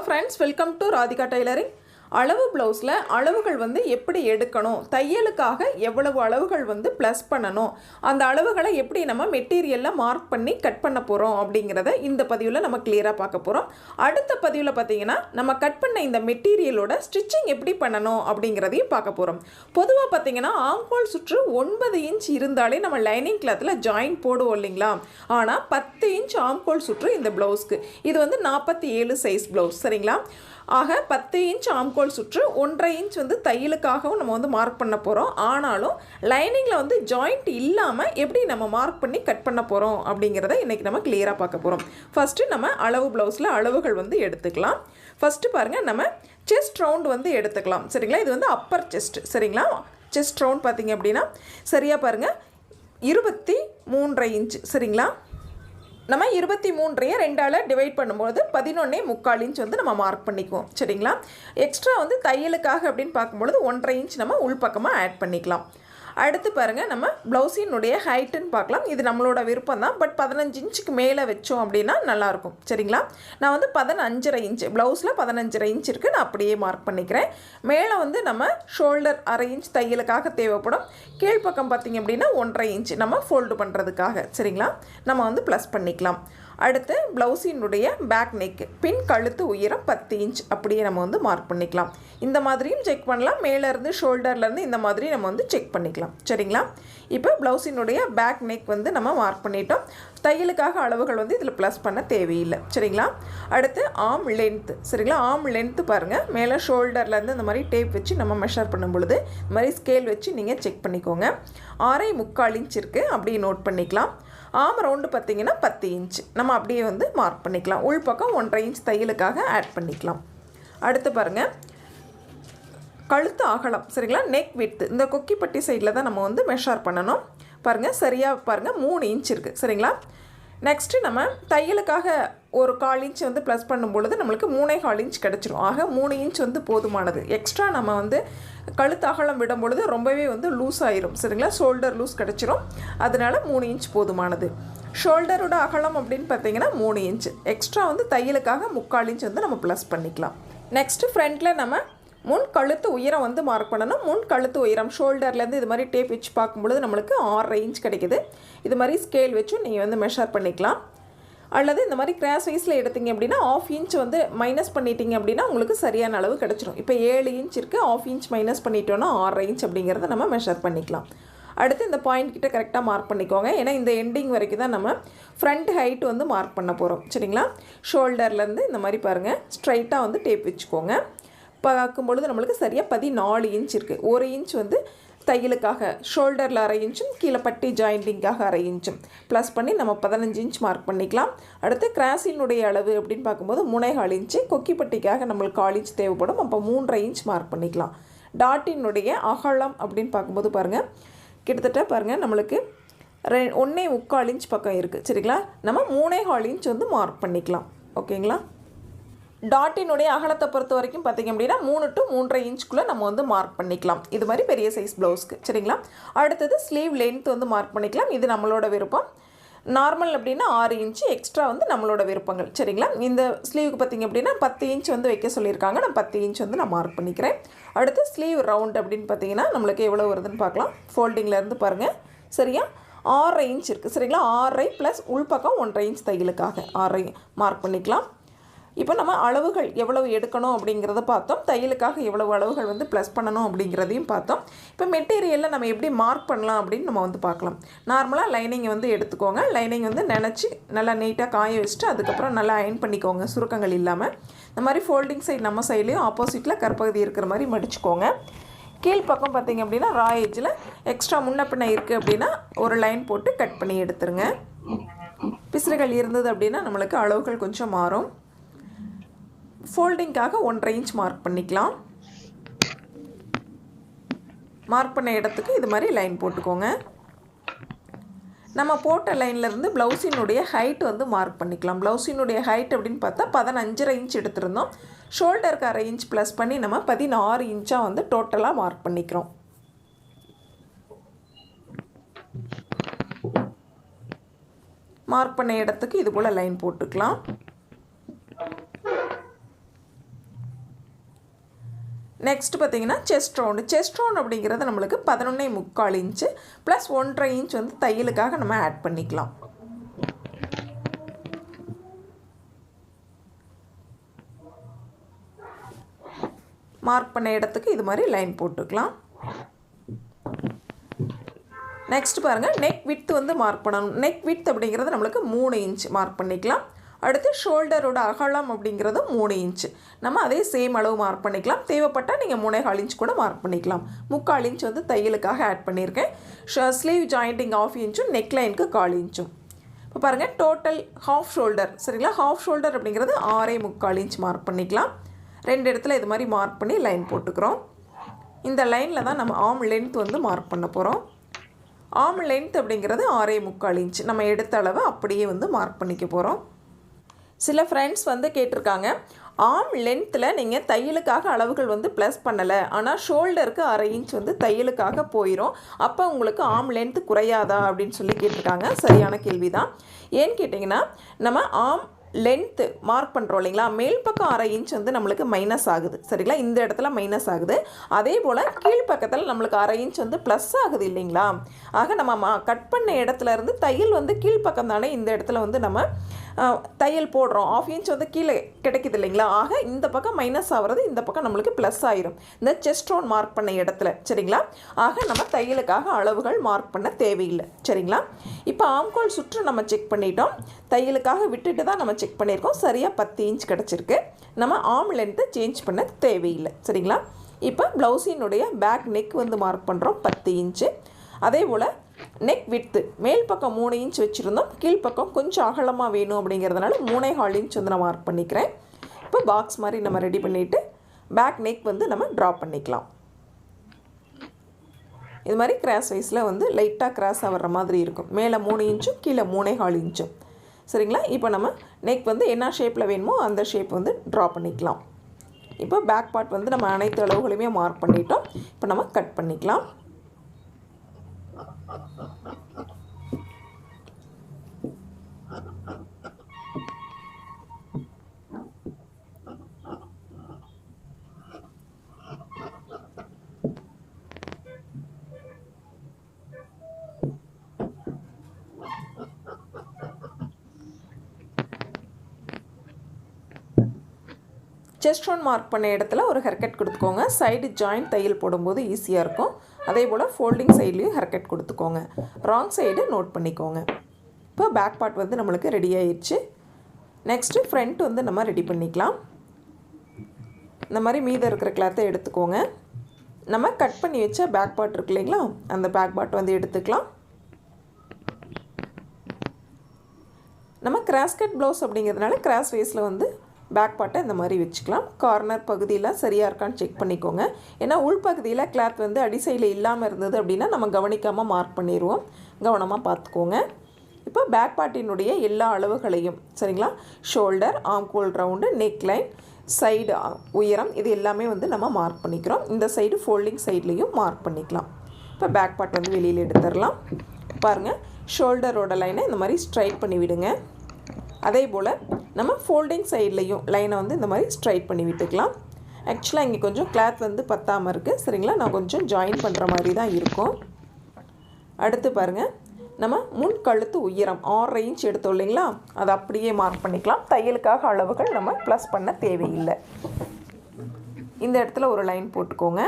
friends, welcome to Radhika Tailoring. அளவு ப்ளவுஸில் அளவுகள் எப்படி எடுக்கணும், தையலுக்காக எவ்வளவு அளவுகள் ப்ளஸ் பண்ணணும், அந்த அளவுகளை எப்படி நம்ம மெட்டீரியலில் மார்க் பண்ணி கட் பண்ண போகிறோம் அப்படிங்கிறத இந்த பதிவில் நம்ம கிளியராக பார்க்க போகிறோம். அடுத்த பதிவில் பார்த்திங்கன்னா நம்ம கட் பண்ண இந்த மெட்டீரியலோட ஸ்டிச்சிங் எப்படி பண்ணணும் அப்படிங்கிறதையும் பார்க்க போகிறோம். பொதுவாக பார்த்திங்கன்னா ஆம்ஹோல் சுற்று 9 இன்ச் இருந்தாலே நம்ம லைனிங் கிளாத்தில் ஜாயின் போடுவோம் இல்லைங்களா. ஆனால் 10 இன்ச் ஆம்ஹோல் சுற்று இந்த ப்ளவுஸ்க்கு. இது 47 சைஸ் ப்ளவுஸ் சரிங்களா. ஆக 10 இன்ச் ஆம்கோல் சுற்று 1.5 இன்ச் தையலுக்காகவும் நம்ம மார்க் பண்ண போகிறோம். ஆனாலும் லைனிங்கில் ஜாயிண்ட் இல்லாமல் எப்படி நம்ம மார்க் பண்ணி கட் பண்ண போகிறோம் அப்படிங்கிறத இன்றைக்கி நம்ம கிளியராக பார்க்க போகிறோம். ஃபஸ்ட்டு நம்ம அளவு ப்ளவுஸில் அளவுகள் எடுத்துக்கலாம். ஃபஸ்ட்டு பாருங்கள், நம்ம செஸ்ட் ரவுண்ட் எடுத்துக்கலாம் சரிங்களா. இது அப்பர் செஸ்ட் சரிங்களா. செஸ்ட் ரவுண்ட் பார்த்திங்க அப்படின்னா சரியாக பாருங்கள் 23.5 இன்ச் சரிங்களா. நம்ம 23 2ஆல் டிவைட் பண்ணும்போது 11.25 இன்ச் நம்ம மார்க் பண்ணிக்குவோம் சரிங்களா. எக்ஸ்ட்ரா தையலுக்காக அப்படின்னு பார்க்கும்பொழுது 1.5 இன்ச் நம்ம உள்பக்கமாக ஆட் பண்ணிக்கலாம். அடுத்து பாருங்கள், நம்ம ப்ளவுஸினுடைய ஹைட்டுன்னு பார்க்கலாம். இது நம்மளோட விருப்பம் தான். பட் 15 இன்ச்சுக்கு மேலே வச்சோம் அப்படின்னா நல்லாயிருக்கும் சரிங்களா. நான் 15.5 இன்ச் ப்ளவுஸில் 15.5 இன்ச் இருக்குது. நான் அப்படியே மார்க் பண்ணிக்கிறேன். மேலே நம்ம ஷோல்டர் 1/2 இன்ச் தையலுக்காக தேவைப்படும். கீழ்ப்பக்கம் பார்த்திங்க அப்படின்னா 1.5 இன்ச் நம்ம ஃபோல்டு பண்ணுறதுக்காக சரிங்களா நம்ம ப்ளஸ் பண்ணிக்கலாம். அடுத்து ப்ளவுஸினுடைய பேக் நெக்கு பின் கழுத்து உயரம் 10 இன்ச் அப்படியே நம்ம மார்க் பண்ணிக்கலாம். இந்த மாதிரியும் செக் பண்ணலாம். மேலேருந்து ஷோல்டர்லேருந்து இந்த மாதிரி நம்ம செக் பண்ணிக்கலாம் சரிங்களா. இப்போ ப்ளவுஸினுடைய பேக் நெக் நம்ம மார்க் பண்ணிட்டோம். தையலுக்காக அளவுகள் இதில் ப்ளஸ் பண்ண தேவையில்லை சரிங்களா. அடுத்து ஆர்ம் லென்த்து சரிங்களா. ஆர்ம் லென்த்து பாருங்கள், மேலே ஷோல்டர்லேருந்து இந்த மாதிரி டேப் வச்சு நம்ம மெஷர் பண்ணும் பொழுது இந்த மாதிரி ஸ்கேல் வச்சு நீங்கள் செக் பண்ணிக்கோங்க. 6.25 இன்ச் இருக்குது அப்படியே நோட் பண்ணிக்கலாம். ஆம் ரவுண்டு பார்த்திங்கன்னா 10 இன்ச் நம்ம அப்படியே மார்க் பண்ணிக்கலாம். உள்பக்கம் 1.5 இன்ச் தையலுக்காக ஆட் பண்ணிக்கலாம். அடுத்து பாருங்கள், கழுத்து அகலம் சரிங்களா. நெக் விட்த்து இந்த கொக்கிப்பட்டி சைடில் தான் நம்ம மெஷர் பண்ணணும். பாருங்கள் சரியாக பாருங்கள் 3 இன்ச் இருக்குது சரிங்களா. நெக்ஸ்ட்டு நம்ம தையலுக்காக ஒரு 1/4 இன்ச் ப்ளஸ் பண்ணும்பொழுது நம்மளுக்கு 3.25 இன்ச் கிடச்சிரும். ஆக 3 இன்ச் போதுமானது. எக்ஸ்ட்ரா நம்ம கழுத்து அகலம் விடும் பொழுது ரொம்பவே லூஸ் ஆயிரும் சரிங்களா. ஷோல்டர் லூஸ் கிடச்சிரும். அதனால் 3 இன்ச் போதுமானது. ஷோல்டரோட அகலம் அப்படின்னு பார்த்தீங்கன்னா 3 இன்ச். எக்ஸ்ட்ரா தையலுக்காக 3/4 இன்ச் நம்ம ப்ளஸ் பண்ணிக்கலாம். நெக்ஸ்ட்டு ஃப்ரண்ட்டில் நம்ம முன் கழுத்து உயரம் மார்க் பண்ணணும். முன் கழுத்து உயரம் ஷோல்டர்லேருந்து இது மாதிரி டேப் வச்சு பார்க்கும்பொழுது நம்மளுக்கு 6.5 இன்ச் கிடைக்குது. இது மாதிரி ஸ்கேல் வச்சும் நீங்கள் மெஷர் பண்ணிக்கலாம். அல்லது இந்த மாதிரி கிராஸ் வைஸில் எடுத்திங்க அப்படின்னா 1/2 இன்ச் மைனஸ் பண்ணிட்டீங்க அப்படின்னா உங்களுக்கு சரியான அளவு கிடச்சிரும். இப்போ 7 இன்ச் இருக்குது, 1/2 இன்ச் மைனஸ் பண்ணிட்டோன்னா 6.5 இன்ச் அப்படிங்கிறத நம்ம மெஷர் பண்ணிக்கலாம். அடுத்து இந்த பாயிண்ட் கிட்ட கரெக்டாக மார்க் பண்ணிக்கோங்க. ஏன்னா இந்த எண்டிங் வரைக்கும் தான் நம்ம ஃப்ரண்ட் ஹைட் மார்க் பண்ண போகிறோம் சரிங்களா. ஷோல்டர்லேருந்து இந்த மாதிரி பாருங்கள் ஸ்ட்ரைட்டாக டேப் வச்சுக்கோங்க. பார்க்கும்பொழுது நம்மளுக்கு சரியாக 14 இன்ச் இருக்குது. 1 இன்ச் தையலுக்காக ஷோல்டரில் 1/2 இன்ச்சும் கீழே பட்டி ஜாயிண்டிங்காக 1/2 இன்ச்சும் ப்ளஸ் பண்ணி நம்ம 15 இன்ச் மார்க் பண்ணிக்கலாம். அடுத்து கிராஸினுடைய அளவு அப்படின்னு பார்க்கும்போது 3.25 இன்ச்சு, கொக்கிப்பட்டிக்காக நம்மளுக்கு 1/4 இன்ச் தேவைப்படும். அப்போ 3.5 இன்ச் மார்க் பண்ணிக்கலாம். டாட்டினுடைய அகலம் அப்படின்னு பார்க்கும்போது பாருங்கள் கிட்டத்தட்ட பாருங்கள் நம்மளுக்கு 1.25 இன்ச் பக்கம் இருக்குது சரிங்களா. நம்ம 3.25 இன்ச் மார்க் பண்ணிக்கலாம் ஓகேங்களா. டாட்டினுடைய அகலத்தை பொறுத்த வரைக்கும் பார்த்திங்க அப்படின்னா 3 to 3.5 இன்ச்சுக்குள்ளே நம்ம மார்க் பண்ணிக்கலாம். இது மாதிரி பெரிய சைஸ் ப்ளவுஸ்க்கு சரிங்களா. அடுத்தது ஸ்லீவ் லென்த் மார்க் பண்ணிக்கலாம். இது நம்மளோட விருப்பம். நார்மல் அப்படின்னா 6 இன்ச்சு, எக்ஸ்ட்ரா நம்மளோட விருப்பங்கள் சரிங்களா. இந்த ஸ்லீவுக்கு பார்த்திங்க அப்படின்னா 10 இன்ச் வைக்க சொல்லியிருக்காங்க. நான் 10 இன்ச் நான் மார்க் பண்ணிக்கிறேன். அடுத்து ஸ்லீவ் ரவுண்ட் அப்படின்னு பார்த்திங்கன்னா நம்மளுக்கு எவ்வளோ வருதுன்னு பார்க்கலாம். ஃபோல்டிங்லேருந்து பாருங்கள் சரியா 6.5 இன்ச் இருக்குது சரிங்களா. 6.5 ப்ளஸ் உள்பக்கம் 1.5 இன்ச் தையலுக்காக 6.5 மார்க் பண்ணிக்கலாம். இப்போ நம்ம அளவுகள் எவ்வளவு எடுக்கணும் அப்படிங்கிறத பார்த்தோம். தையலுக்காக எவ்வளவு அளவுகள் ப்ளஸ் பண்ணணும் அப்படிங்கிறதையும் பார்த்தோம். இப்போ மெட்டீரியலில் நம்ம எப்படி மார்க் பண்ணலாம் அப்படின்னு நம்ம பார்க்கலாம். நார்மலாக லைனிங் எடுத்துக்கோங்க. லைனிங் நினச்சி நல்லா நீட்டாக காய வச்சுட்டு அதுக்கப்புறம் நல்லா அயன் பண்ணிக்கோங்க சுருக்கங்கள் இல்லாமல். இந்த மாதிரி ஃபோல்டிங் சைடு நம்ம சைட்லேயும் ஆப்போசிட்டில் கற்பகுதி இருக்கிற மாதிரி மடிச்சுக்கோங்க. கீழ்ப்பக்கம் பார்த்திங்க அப்படின்னா ரா எட்ஜில் எக்ஸ்ட்ரா முன்ன பின்ன இருக்குது அப்படின்னா ஒரு லைன் போட்டு கட் பண்ணி எடுத்துருங்க. பிசுறுகள் இருந்தது அப்படின்னா நம்மளுக்கு அளவுகள் கொஞ்சம் மாறும். ஃபோல்டிங்காக 1.5 இன்ச் மார்க் பண்ணிக்கலாம். மார்க் பண்ண இடத்துக்கு இது மாதிரி லைன் போட்டுக்கோங்க. நம்ம போட்ட லைன்லேருந்து ப்ளவுஸினுடைய ஹைட் மார்க் பண்ணிக்கலாம். ப்ளவுஸினுடைய ஹைட் அப்படின்னு பார்த்தா 15.5 இன்ச் எடுத்திருந்தோம். ஷோல்டருக்கு 1/2 இன்ச் ப்ளஸ் பண்ணி நம்ம 16 இன்ச்சாக டோட்டலாக மார்க் பண்ணிக்கிறோம். மார்க் பண்ண இடத்துக்கு இது போல் லைன் போட்டுக்கலாம். நெக்ஸ்ட் பார்த்திங்கன்னா செஸ்ட் ரவுண்ட் அப்படிங்கிறது நம்மளுக்கு 11.75 இன்ச்சு ப்ளஸ் 1.5 இன்ச் வந்து தையலுக்காக நம்ம ஆட் பண்ணிக்கலாம். மார்க் பண்ண இடத்துக்கு இது மாதிரி லைன் போட்டுக்கலாம். நெக்ஸ்ட் பாருங்கள், நெக் விட்த் வந்து மார்க் பண்ணணும். நெக் விட்த் அப்படிங்கிறது நம்மளுக்கு 3 இன்ச் மார்க் பண்ணிக்கலாம். அடுத்து ஷோல்டரோட அகலம் அப்படிங்கிறது 3 இன்ச். நம்ம அதே சேம் அளவு மார்க் பண்ணிக்கலாம். தேவைப்பட்டால் நீங்கள் 3.25 இன்ச் கூட மார்க் பண்ணிக்கலாம். 3/4 இன்ச் வந்து தையலுக்காக ஆட் பண்ணியிருக்கேன். ஸ்லீவ் ஜாயிண்டிங் 1/2 இன்ச்சும் நெக் லைனுக்கு 1/4 இன்ச்சும். இப்போ பாருங்கள், டோட்டல் ஹாஃப் ஷோல்டர் சரிங்களா. ஹாஃப் ஷோல்டர் அப்படிங்கிறது 6.75 இன்ச் மார்க் பண்ணிக்கலாம். 2 இடத்துல இது மாதிரி மார்க் பண்ணி லைன் போட்டுக்கிறோம். இந்த லைனில் தான் நம்ம ஆர்ம் லென்த் வந்து மார்க் பண்ண போகிறோம். ஆர்ம் லென்த் அப்படிங்கிறது 6.75 இன்ச். நம்ம எடுத்த அளவு அப்படியே வந்து மார்க் பண்ணிக்க போகிறோம். சில ஃப்ரெண்ட்ஸ் வந்து கேட்டிருக்காங்க, ஆர்ம் லென்த்தில் நீங்கள் தையலுக்காக அளவுகள் வந்து ப்ளஸ் பண்ணலை, ஆனால் ஷோல்டருக்கு 1/2 இன்ச் வந்து தையலுக்காக போயிடும், அப்போ உங்களுக்கு ஆர்ம் லென்த்து குறையாதா அப்படின்னு சொல்லி கேட்டிருக்காங்க. சரியான கேள்வி தான். ஏன்னு கேட்டிங்கன்னா, நம்ம ஆர்ம் லென்த்து மார்க் பண்ணுறோம் இல்லைங்களா, மேல் பக்கம் 1/2 இன்ச் வந்து நம்மளுக்கு மைனஸ் ஆகுது சரிங்களா. இந்த இடத்துல மைனஸ் ஆகுது. அதே போல் கீழ்ப்பக்கத்தில் நம்மளுக்கு 1/2 இன்ச் வந்து ப்ளஸ் ஆகுது இல்லைங்களா. ஆக நம்ம கட் பண்ண இடத்துல இருந்து தையல் வந்து கீழ்ப்பக்கம் தானே இந்த இடத்துல வந்து நம்ம தையல் போடுறோம். 1/2 இன்ச் வந்து கீழே கிடைக்குது இல்லைங்களா. ஆக இந்த பக்கம் மைனஸ் ஆகிறது, இந்த பக்கம் நம்மளுக்கு ப்ளஸ் ஆயிரும் இந்த செஸ்ட் ரவுண்ட் மார்க் பண்ண இடத்துல சரிங்களா. ஆக நம்ம தையலுக்காக அளவுகள் மார்க் பண்ண தேவையில்லை சரிங்களா. இப்போ ஆம்கோல் சுற்று நம்ம செக் பண்ணிட்டோம். தையலுக்காக விட்டுட்டு தான் நம்ம செக் பண்ணியிருக்கோம். சரியாக 10 இன்ச் கிடச்சிருக்கு. நம்ம ஆர்ம் லென்த்தை சேஞ்ச் பண்ண தேவையில்லை சரிங்களா. இப்போ ப்ளவுஸினுடைய பேக் நெக் வந்து மார்க் பண்ணுறோம் 10 இன்ச்சு. அதே போல் நெக் விட்த்து மேல் பக்கம் 3 இன்ச் வச்சுருந்தோம், கீழ்ப்பக்கம் கொஞ்சம் அகலமாக வேணும் அப்படிங்கிறதுனால 3.25 இன்ச் வந்து நான் மார்க் பண்ணிக்கிறேன். இப்போ பாக்ஸ் மாதிரி நம்ம ரெடி பண்ணிவிட்டு பேக் நெக் வந்து நம்ம ட்ரா பண்ணிக்கலாம். இது மாதிரி கிராஸ் வைஸில் வந்து லைட்டாக கிராஸாக வர்ற மாதிரி இருக்கும். மேலே 3 இன்ச்சும் கீழே 3.25 இன்ச்சும் சரிங்களா. இப்போ நம்ம நெக் வந்து என்ன ஷேப்பில் வேணுமோ அந்த ஷேப் வந்து ட்ரா பண்ணிக்கலாம். இப்போ பேக் பார்ட் வந்து நம்ம அனைத்து அளவுகளையுமே மார்க் பண்ணிட்டோம். இப்போ நம்ம கட் பண்ணிக்கலாம். செஸ்ட் ரவுண்ட் மார்க் பண்ண இடத்துல ஒரு ஹேர்கட் கொடுத்துக்கோங்க. சைடு ஜாயிண்ட் தையல் போடும்போது ஈஸியாக இருக்கும். அதே போல் ஃபோல்டிங் சைட்லேயும் ஹேர்கட் கொடுத்துக்கோங்க. ராங் சைடு நோட் பண்ணிக்கோங்க. இப்போ பேக் பார்ட் வந்து நம்மளுக்கு ரெடி ஆயிடுச்சு. நெக்ஸ்ட்டு ஃப்ரண்ட் வந்து நம்ம ரெடி பண்ணிக்கலாம். இந்த மாதிரி மீதம் இருக்கிற கிளாத்தை எடுத்துக்கோங்க. நம்ம கட் பண்ணி வச்ச பேக் பார்ட் இருக்கு இல்லைங்களா, அந்த பேக் பார்ட் வந்து எடுத்துக்கலாம். நம்ம கிராஸ் கட் ப்ளவுஸ் அப்படிங்கிறதுனால கிராஸ் வேஸில் வந்து பேக் பார்ட்டை இந்த மாதிரி வச்சுக்கலாம். கார்னர் பகுதியில் சரியாக இருக்கான்னு செக் பண்ணிக்கோங்க. ஏன்னா உள்பகுதியில் கிளாத் வந்து அடிசைடில் இல்லாமல் இருந்தது அப்படின்னா நம்ம கவனிக்காமல் மார்க் பண்ணிடுவோம். கவனமாக பார்த்துக்கோங்க. இப்போ பேக் பார்ட்டினுடைய எல்லா அளவுகளையும் சரிங்களா, ஷோல்டர், ஆம்கோல் ரவுண்டு, நெக் லைன், சைடு உயரம், இது எல்லாமே வந்து நம்ம மார்க் பண்ணிக்கிறோம். இந்த சைடு ஃபோல்டிங் சைட்லேயும் மார்க் பண்ணிக்கலாம். இப்போ பேக் பார்ட் வந்து வெளியில் எடுத்துடலாம். பாருங்கள், ஷோல்டரோட லைனை இந்த மாதிரி ஸ்ட்ரைட் பண்ணி விடுங்க. அதே போல் நம்ம ஃபோல்டிங் சைட்லேயும் லைனை வந்து இந்த மாதிரி ஸ்ட்ரைட் பண்ணி விட்டுக்கலாம். ஆக்சுவலாக இங்கே கொஞ்சம் கிளாத் வந்து பத்தாமல் இருக்குது சரிங்களா. நான் கொஞ்சம் ஜாயின் பண்ணுற மாதிரி தான் இருக்கும். அடுத்து பாருங்கள், நம்ம முன் கழுத்து உயரம் 6.5 இன்ச் எடுத்தோம் இல்லைங்களா, அதை அப்படியே மார்க் பண்ணிக்கலாம். தையலுக்காக அளவுகள் நம்ம ப்ளஸ் பண்ண தேவையில்லை. இந்த இடத்துல ஒரு லைன் போட்டுக்கோங்க.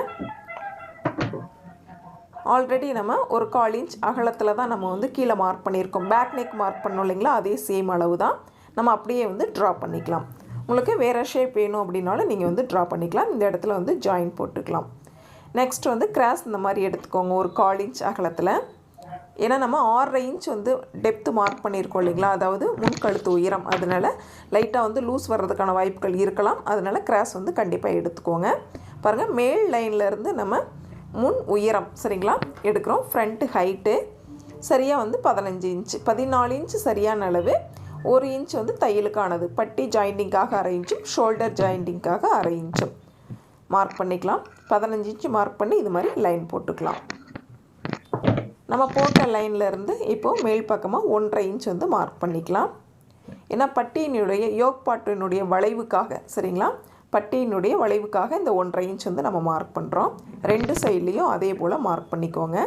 ஆல்ரெடி நம்ம ஒரு 1/4 இன்ச் அகலத்தில் தான் நம்ம வந்து கீழே மார்க் பண்ணியிருக்கோம். பேக் நெக் மார்க் பண்ணோம் இல்லைங்களா, அதே சேம் அளவு தான். நம்ம அப்படியே வந்து ட்ரா பண்ணிக்கலாம். உங்களுக்கு வேறு ஷேப் வேணும் அப்படின்னாலும் நீங்கள் வந்து ட்ரா பண்ணிக்கலாம். இந்த இடத்துல வந்து ஜாயின் போட்டுக்கலாம். நெக்ஸ்ட் வந்து கிராஸ் இந்த மாதிரி எடுத்துக்கோங்க ஒரு 1/4 இன்ச் அகலத்தில். ஏன்னா நம்ம 6.5 இன்ச் வந்து டெப்த்து மார்க் பண்ணியிருக்கோம் இல்லைங்களா, அதாவது முன்கழுத்து உயரம். அதனால் லைட்டாக வந்து லூஸ் வர்றதுக்கான வாய்ப்புகள் இருக்கலாம். அதனால் கிராஸ் வந்து கண்டிப்பாக எடுத்துக்கோங்க. பாருங்கள், மேல் லைன்லேருந்து நம்ம முன் உயரம் சரிங்களா எடுக்கிறோம். ஃப்ரண்ட்டு ஹைட்டு சரியாக வந்து 15 இன்ச்சு, 14 இன்ச்சு சரியான அளவு. 1 இன்ச் வந்து தையலுக்கானது. பட்டி ஜாயிண்டிங்காக 1/2 இன்ச்சும் ஷோல்டர் ஜாயிண்டிங்காக 1/2 இன்ச்சும் மார்க் பண்ணிக்கலாம். 15 இன்ச்சு மார்க் பண்ணி இது மாதிரி லைன் போட்டுக்கலாம். நம்ம போட்ட லைன்லேருந்து இப்போது மேல் பக்கமாக 1.5 இன்ச் வந்து மார்க் பண்ணிக்கலாம். ஏன்னா பட்டியினுடைய யோக் பாட்டினுடைய வளைவுக்காக சரிங்களா, பட்டியினுடைய வளைவுக்காக இந்த 1.5 இன்ச் வந்து நம்ம மார்க் பண்ணுறோம். 2 சைட்லேயும் அதே போல் மார்க் பண்ணிக்கோங்க.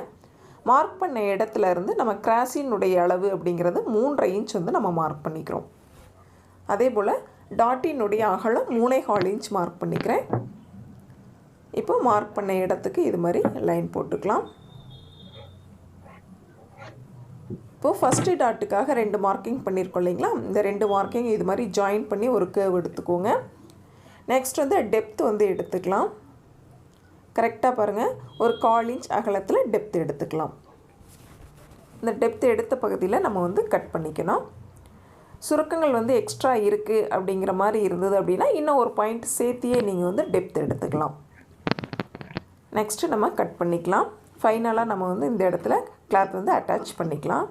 மார்க் பண்ண இடத்துல இருந்து நம்ம கிராஸினுடைய அளவு அப்படிங்கிறது 3.5 இன்ச் வந்து நம்ம மார்க் பண்ணிக்கிறோம். அதே போல் டாட்டினுடைய அகலம் 3.25 இன்ச் மார்க் பண்ணிக்கிறேன். இப்போ மார்க் பண்ண இடத்துக்கு இது மாதிரி லைன் போட்டுக்கலாம். இப்போது ஃபஸ்ட்டு டாட்டுக்காக 2 மார்க்கிங் பண்ணியிருக்கோம் இல்லைங்களா, இந்த 2 மார்க்கிங் இது மாதிரி ஜாயின் பண்ணி ஒரு கேர்வ் எடுத்துக்கோங்க. நெக்ஸ்ட் வந்து டெப்த் வந்து எடுத்துக்கலாம். கரெக்டாக பாருங்கள், ஒரு 1/4 இன்ச் அகலத்தில் டெப்த் எடுத்துக்கலாம். இந்த டெப்த் எடுத்த பகுதியில் நம்ம வந்து கட் பண்ணிக்கணும். சுருக்கங்கள் வந்து எக்ஸ்ட்ரா இருக்குது அப்படிங்கிற மாதிரி இருந்தது அப்படின்னா இன்னும் ஒரு பாயிண்ட் சேர்த்தியே நீங்கள் வந்து டெப்த் எடுத்துக்கலாம். நெக்ஸ்ட்டு நம்ம கட் பண்ணிக்கலாம். ஃபைனலாக நம்ம வந்து இந்த இடத்துல கிளாத் வந்து அட்டாச் பண்ணிக்கலாம்.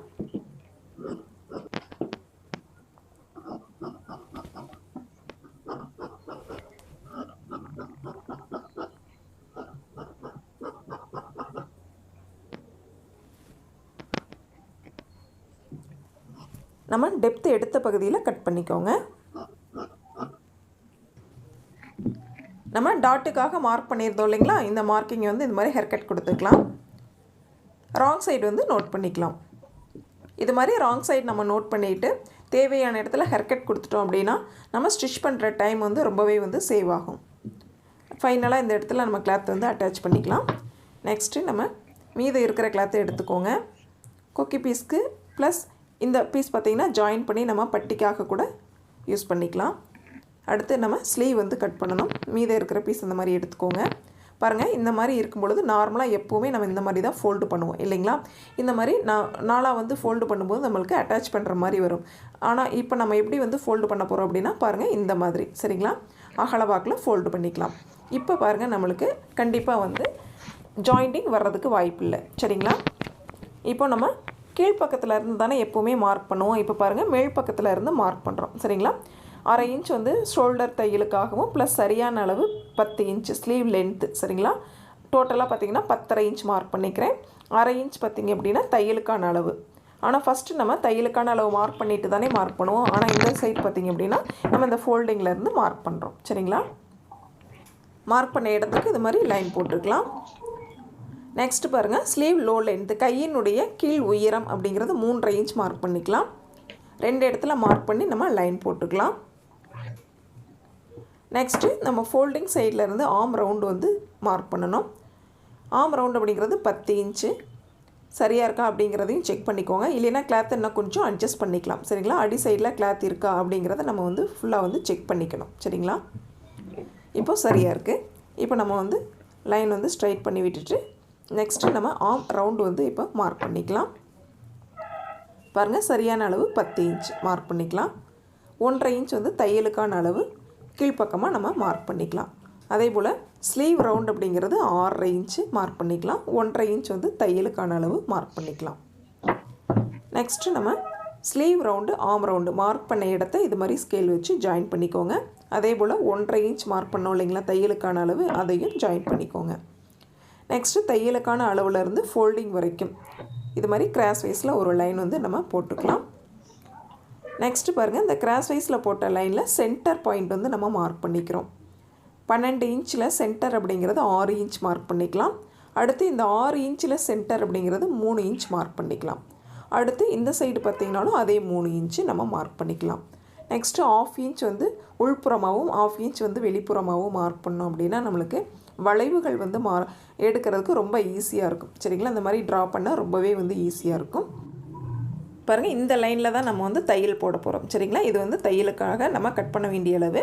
நம்ம டெப்த் எடுத்த பகுதியில் கட் பண்ணிக்கோங்க. நம்ம டாட்டுக்காக மார்க் பண்ணியிருந்தோம் இல்லைங்களா, இந்த மார்க்கிங்கை வந்து இது மாதிரி ஹேர் கட் கொடுத்துக்கலாம். ராங் சைடு வந்து நோட் பண்ணிக்கலாம். இது மாதிரி ராங் சைடு நம்ம நோட் பண்ணிவிட்டு தேவையான இடத்துல ஹேர் கட் கொடுத்துட்டோம் அப்படின்னா நம்ம ஸ்டிச் பண்ணுற டைம் வந்து ரொம்பவே வந்து சேவ் ஆகும். ஃபைனலாக இந்த இடத்துல நம்ம கிளாத் வந்து அட்டாச் பண்ணிக்கலாம். நெக்ஸ்ட்டு நம்ம மீது இருக்கிற கிளாத்தை எடுத்துக்கோங்க. கொக்கி பீஸ்க்கு ப்ளஸ் இந்த பீஸ் பார்த்திங்கன்னா ஜாயின் பண்ணி நம்ம பட்டிக்காக கூட யூஸ் பண்ணிக்கலாம். அடுத்து நம்ம ஸ்லீவ் வந்து கட் பண்ணணும். மீத இருக்கிற பீஸ் இந்த மாதிரி எடுத்துக்கோங்க. பாருங்கள், இந்த மாதிரி இருக்கும் பொழுது நார்மலாக எப்போவுமே நம்ம இந்த மாதிரி தான் ஃபோல்டு பண்ணுவோம் இல்லைங்களா. இந்த மாதிரி நாளாக வந்து ஃபோல்டு பண்ணும்போது நம்மளுக்கு அட்டாச் பண்ணுற மாதிரி வரும். ஆனால் இப்போ நம்ம எப்படி வந்து ஃபோல்டு பண்ண போகிறோம் அப்படின்னா பாருங்கள், இந்த மாதிரி சரிங்களா, அகலவாக்கில் ஃபோல்டு பண்ணிக்கலாம். இப்போ பாருங்கள், நம்மளுக்கு கண்டிப்பாக வந்து ஜாயிண்டிங் வர்றதுக்கு வாய்ப்பு இல்லை சரிங்களா. இப்போ நம்ம கீழ்ப்பக்கத்தில் இருந்து தானே எப்போவுமே மார்க் பண்ணுவோம். இப்போ பாருங்கள், மேல் பக்கத்தில் இருந்து மார்க் பண்ணுறோம் சரிங்களா. 1/2 இன்ச் வந்து ஷோல்டர் தையலுக்காகவும் ப்ளஸ் சரியான அளவு 10 இன்ச் ஸ்லீவ் லென்த்து சரிங்களா. டோட்டலாக பார்த்திங்கன்னா 10.5 இன்ச் மார்க் பண்ணிக்கிறேன். 1/2 இன்ச் பார்த்திங்க அப்படின்னா தையலுக்கான அளவு. ஆனால் ஃபஸ்ட்டு நம்ம தையலுக்கான அளவு மார்க் பண்ணிட்டு தானே மார்க் பண்ணுவோம். ஆனால் இந்த சைடு பார்த்திங்க அப்படின்னா நம்ம இந்த ஃபோல்டிங்லேருந்து மார்க் பண்ணுறோம் சரிங்களா. மார்க் பண்ண இடத்துக்கு இது மாதிரி லைன் போட்டுக்கலாம். நெக்ஸ்ட்டு பாருங்கள், ஸ்லீவ் லோ லென்த்து கையினுடைய கீழ் உயரம் அப்படிங்கிறது 3.5 இன்ச் மார்க் பண்ணிக்கலாம். 2 இடத்துல மார்க் பண்ணி நம்ம லைன் போட்டுக்கலாம். நெக்ஸ்ட்டு நம்ம ஃபோல்டிங் சைடில் இருந்து ஆர்ம் ரவுண்டு வந்து மார்க் பண்ணணும். ஆர்ம் ரவுண்டு அப்படிங்கிறது 10 இன்ச்சு சரியாக இருக்கா அப்படிங்கிறதையும் செக் பண்ணிக்கோங்க. இல்லைன்னா கிளாத்தை இன்னும் கொஞ்சம் அட்ஜஸ்ட் பண்ணிக்கலாம் சரிங்களா. அடி சைடில் கிளாத் இருக்கா அப்படிங்கிறத நம்ம வந்து ஃபுல்லாக வந்து செக் பண்ணிக்கணும் சரிங்களா. இப்போது சரியாக இருக்குது. இப்போ நம்ம வந்து லைன் வந்து ஸ்ட்ரைட் பண்ணி விட்டுட்டு நெக்ஸ்ட்டு நம்ம ஆர்ம் ரவுண்டு வந்து இப்போ மார்க் பண்ணிக்கலாம். பாருங்கள், சரியான அளவு 10 இன்ச் மார்க் பண்ணிக்கலாம். 1.5 இன்ச் வந்து தையலுக்கான அளவு கீழ்ப்பக்கமாக நம்ம மார்க் பண்ணிக்கலாம். அதே போல் ஸ்லீவ் ரவுண்ட் அப்படிங்கிறது 6.5 இன்ச்சு மார்க் பண்ணிக்கலாம். 1.5 இன்ச் வந்து தையலுக்கான அளவு மார்க் பண்ணிக்கலாம். நெக்ஸ்ட்டு நம்ம sleeve round arm round mark பண்ண இடத்த இது மாதிரி ஸ்கேல் வச்சு ஜாயின் பண்ணிக்கோங்க. அதே போல் 1.5 இன்ச் மார்க் பண்ணோம் இல்லைங்களா தையலுக்கான அளவு, அதையும் ஜாயின் பண்ணிக்கோங்க. நெக்ஸ்ட்டு தையலுக்கான அளவுலேருந்து ஃபோல்டிங் வரைக்கும் இது மாதிரி கிராஸ் வைஸில் ஒரு லைன் வந்து நம்ம போட்டுக்கலாம். நெக்ஸ்ட்டு பாருங்கள், இந்த கிராஸ் வைஸில் போட்ட லைனில் சென்டர் பாயிண்ட் வந்து நம்ம மார்க் பண்ணிக்கிறோம். 12 இன்ச்சில் சென்டர் அப்படிங்கிறது 6 இன்ச் மார்க் பண்ணிக்கலாம். அடுத்து இந்த 6 இன்ச்சில் சென்டர் அப்படிங்கிறது 3 இன்ச் மார்க் பண்ணிக்கலாம். அடுத்து இந்த சைடு பார்த்திங்கனாலும் அதே 3 இன்ச்சு நம்ம மார்க் பண்ணிக்கலாம். நெக்ஸ்ட்டு 1/2 இன்ச் வந்து உள்புறமாகவும் 1/2 இன்ச் வந்து வெளிப்புறமாகவும் மார்க் பண்ணோம் அப்படின்னா நம்மளுக்கு வளைவுகள் வந்து எடுக்கிறதுக்கு ரொம்ப ஈஸியாக இருக்கும் சரிங்களா. இந்த மாதிரி ட்ரா பண்ண ரொம்பவே வந்து ஈஸியாக இருக்கும். பாருங்கள், இந்த லைனில் தான் நம்ம வந்து தையல் போட போகிறோம் சரிங்களா. இது வந்து தையலுக்காக நம்ம கட் பண்ண வேண்டிய அளவு.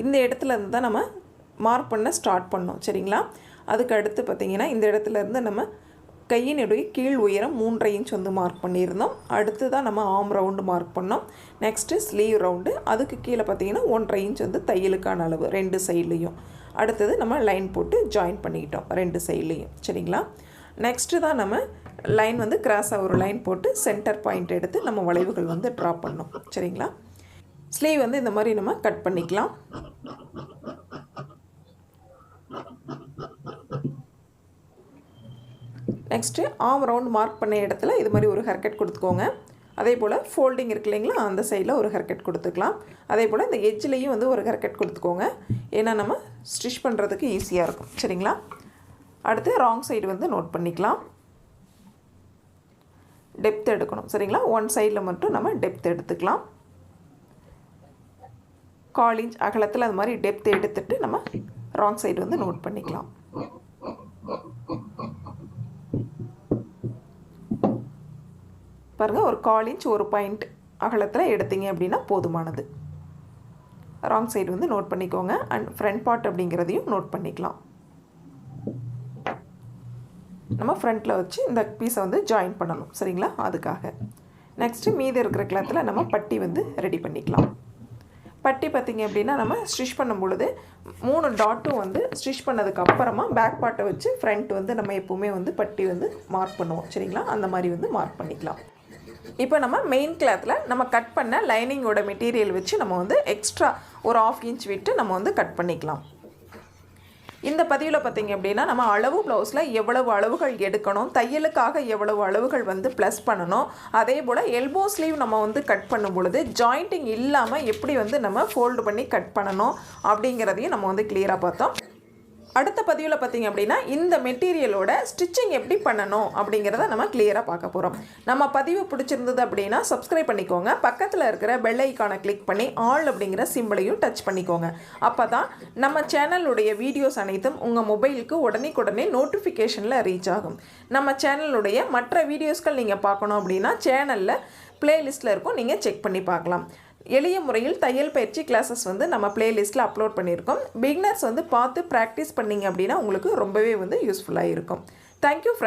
இந்த இடத்துல இருந்து தான் நம்ம மார்க் பண்ண ஸ்டார்ட் பண்ணோம் சரிங்களா. அதுக்கு அடுத்து பார்த்திங்கன்னா இந்த இடத்துல இருந்து நம்ம கையினுடைய கீழ் உயரம் 3.5 இன்ச் வந்து மார்க் பண்ணியிருந்தோம். அடுத்து தான் நம்ம ஆர்ம் ரவுண்டு மார்க் பண்ணோம். நெக்ஸ்ட்டு ஸ்லீவ் ரவுண்டு, அதுக்கு கீழே பார்த்திங்கன்னா 1.5 இன்ச் வந்து தையலுக்கான அளவு 2 சைட்லேயும். அடுத்தது நம்ம லைன் போட்டு ஜாயின் பண்ணிக்கிட்டோம் 2 சைட்லேயும் சரிங்களா. நெக்ஸ்ட்டு தான் நம்ம லைன் வந்து கிராஸாக ஒரு லைன் போட்டு சென்டர் பாயிண்ட் எடுத்து நம்ம வளைவுகள் வந்து ட்ரா பண்ணோம் சரிங்களா. ஸ்லீவ் வந்து இந்த மாதிரி நம்ம கட் பண்ணிக்கலாம். நெக்ஸ்ட்டு ஆர்ம் ரவுண்ட் மார்க் பண்ண இடத்துல இது மாதிரி ஒரு ஹேர் கட் கொடுத்துக்கோங்க. அதே போல் ஃபோல்டிங் இருக்கு இல்லைங்களா, அந்த சைடில் ஒரு ஹேர் கட் கொடுத்துக்கலாம். அதே போல் இந்த எட்ஜ்லேயும் வந்து ஒரு ஹேர் கட் கொடுத்துக்கோங்க, ஏன்னா நம்ம ஸ்டிச் பண்ணுறதுக்கு ஈஸியாக இருக்கும். சரிங்களா? அடுத்து ராங் சைடு வந்து நோட் பண்ணிக்கலாம். டெப்த் எடுக்கணும். சரிங்களா? ஒன் சைடில் மட்டும் நம்ம டெப்த் எடுத்துக்கலாம். 1/4 இன்ச் அகலத்தில் அது மாதிரி டெப்த் எடுத்துட்டு நம்ம ராங் சைடு வந்து நோட் பண்ணிக்கலாம். பாருங்கள், ஒரு 1/4 இன்ச் ஒரு பாயிண்ட் அகலத்தில் எடுத்தீங்க அப்படின்னா போதுமானது. ராங் சைடு வந்து நோட் பண்ணிக்கோங்க. அண்ட் ஃப்ரண்ட் பார்ட் அப்படிங்கிறதையும் நோட் பண்ணிக்கலாம். நம்ம ஃப்ரண்ட்டில் வச்சு இந்த பீஸை வந்து ஜாயின் பண்ணணும். சரிங்களா? அதுக்காக நெக்ஸ்ட்டு மீதி இருக்கிற கிளாத்தில் நம்ம பட்டி வந்து ரெடி பண்ணிக்கலாம். பட்டி பார்த்திங்க அப்படின்னா நம்ம ஸ்டிச் பண்ணும் பொழுது 3 டாட்டும் வந்து ஸ்டிச் பண்ணதுக்கு அப்புறமா பேக் பார்ட்டை வச்சு ஃப்ரண்ட் வந்து நம்ம எப்போவுமே வந்து பட்டி வந்து மார்க் பண்ணுவோம். சரிங்களா? அந்த மாதிரி வந்து மார்க் பண்ணிக்கலாம். இப்போ நம்ம மெயின் கிளாத்தில் நம்ம கட் பண்ண லைனிங்கோட மெட்டீரியல் வச்சு நம்ம வந்து எக்ஸ்ட்ரா ஒரு 1/2 இன்ச் விட்டு நம்ம வந்து கட் பண்ணிக்கலாம். இந்த பதிவில் பார்த்திங்க அப்படின்னா நம்ம அளவு ப்ளவுஸில் எவ்வளவு அளவுகள் எடுக்கணும், தையலுக்காக எவ்வளவு அளவுகள் வந்து ப்ளஸ் பண்ணணும், அதே போல் எல்போ ஸ்லீவ் நம்ம வந்து கட் பண்ணும் பொழுது ஜாயிண்டிங் இல்லாமல் எப்படி வந்து நம்ம ஃபோல்டு பண்ணி கட் பண்ணணும் அப்படிங்கிறதையும் நம்ம வந்து கிளியராக பார்த்தோம். அடுத்த பதிவில் பார்த்திங்க அப்படின்னா இந்த மெட்டீரியலோட ஸ்டிச்சிங் எப்படி பண்ணணும் அப்படிங்கிறத நம்ம கிளியராக பார்க்க போகிறோம். நம்ம பதிவு பிடிச்சிருந்தது அப்படின்னா சப்ஸ்கிரைப் பண்ணிக்கோங்க. பக்கத்தில் இருக்கிற பெல் ஐக்கானை கிளிக் பண்ணி ஆல் அப்படிங்கிற சிம்பிளையும் டச் பண்ணிக்கோங்க. அப்போ தான் நம்ம சேனலுடைய வீடியோஸ் அனைத்தும் உங்கள் மொபைலுக்கு உடனே நோட்டிஃபிகேஷனில் ரீச் ஆகும். நம்ம சேனலுடைய மற்ற வீடியோஸ்கள் நீங்கள் பார்க்கணும் அப்படின்னா சேனலில் பிளேலிஸ்ட்டில் இருக்கும், நீங்கள் செக் பண்ணி பார்க்கலாம். எளிய முறையில் தையல் பயிற்சி கிளாஸஸ் வந்து நம்ம பிளேலிஸ்ட்டில் அப்லோட் பண்ணியிருக்கோம். பிகினர்ஸ் வந்து பார்த்து ப்ராக்டிஸ் பண்ணிங்க அப்படின்னா உங்களுக்கு ரொம்பவே வந்து யூஸ்ஃபுல்லாக இருக்கும். Thank you friends.